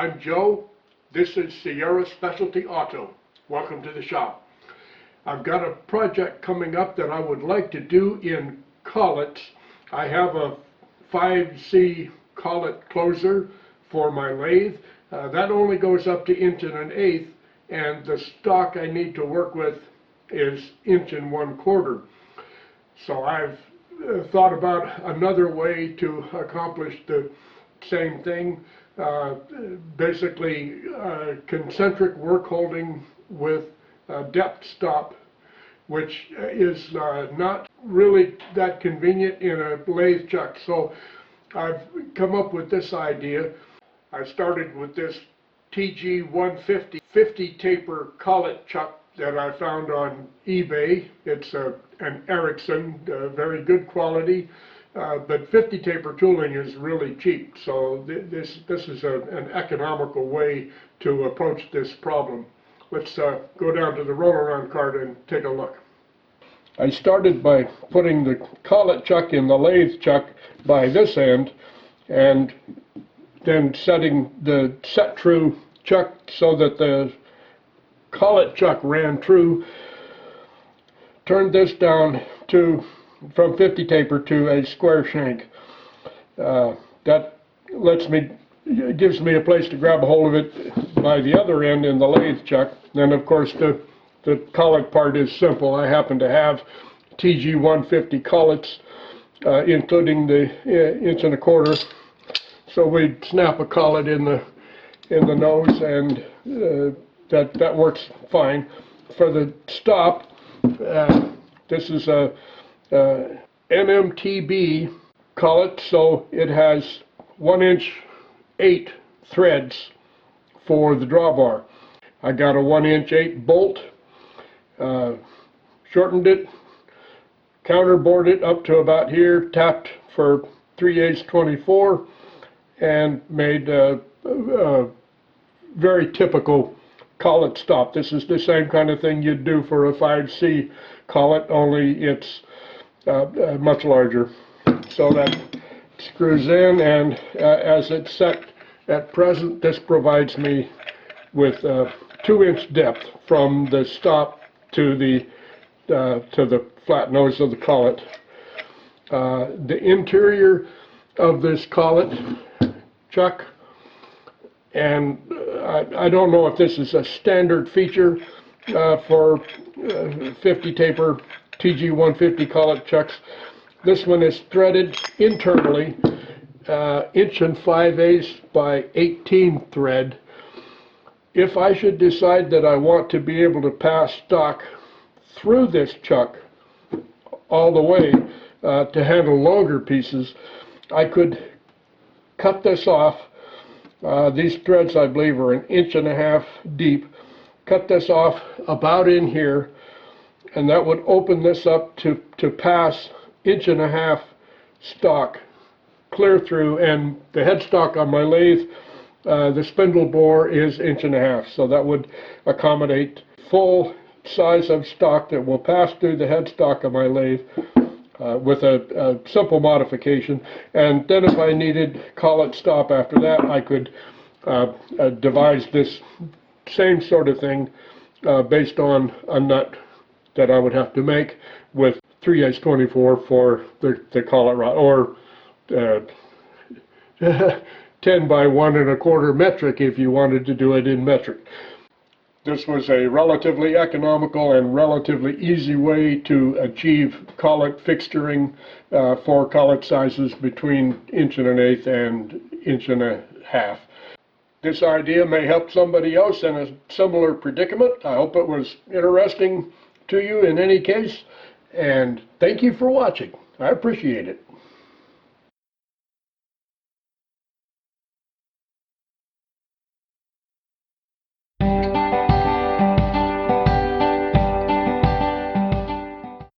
I'm Joe. This is Sierra Specialty Auto. Welcome to the shop. I've got a project coming up that I would like to do in collets. I have a 5C collet closer for my lathe. That only goes up to 1 1/8 inch, and the stock I need to work with is 1 1/4 inch. So I've thought about another way to accomplish the same thing. Basically concentric work holding with depth stop, which is not really that convenient in a lathe chuck. So I've come up with this idea. I started with this TG 150 50 taper collet chuck that I found on eBay. It's an Ericsson, very good quality, but 50 taper tooling is really cheap. So this is an economical way to approach this problem. Let's go down to the roll-around cart and take a look. I started by putting the collet chuck in the lathe chuck by this end, and then setting the set true chuck so that the collet chuck ran true. Turned this down to from 50 taper to a square shank. That gives me a place to grab a hold of it by the other end in the lathe chuck. Then of course the collet part is simple. I happen to have TG 150 collets, including the 1 1/4 inch. So we snap a collet in the nose, and that works fine. For the stop, this is a MMTB collet, so it has 1'8" threads for the drawbar. I got a 1'8" bolt, shortened it, counterbored it up to about here, tapped for 3/8 24, and made a very typical collet stop. This is the same kind of thing you'd do for a 5C collet, only it's much larger. So that screws in, and as it's set at present, this provides me with 2" depth from the stop to the flat nose of the collet. The interior of this collet chuck, and I don't know if this is a standard feature for 50 taper TG 150 collet chucks. This one is threaded internally 1 5/8 inch by 18 thread. If I should decide that I want to be able to pass stock through this chuck all the way to handle longer pieces, I could cut this off. These threads, I believe, are 1.5 inches deep. Cut this off about in here, and that would open this up to pass 1.5 inch stock clear through. And the headstock on my lathe, the spindle bore is 1.5 inches, so that would accommodate full size of stock that will pass through the headstock of my lathe. With a simple modification. And then if I needed collet stop after that, I could devise this same sort of thing based on a nut that I would have to make with 3/8 24 for the collet rod, or 10 by 1 1/4 metric if you wanted to do it in metric. This was a relatively economical and relatively easy way to achieve collet fixturing for collet sizes between 1 1/8" and 1.5 inch. This idea may help somebody else in a similar predicament. I hope it was interesting to you in any case, and thank you for watching. I appreciate it.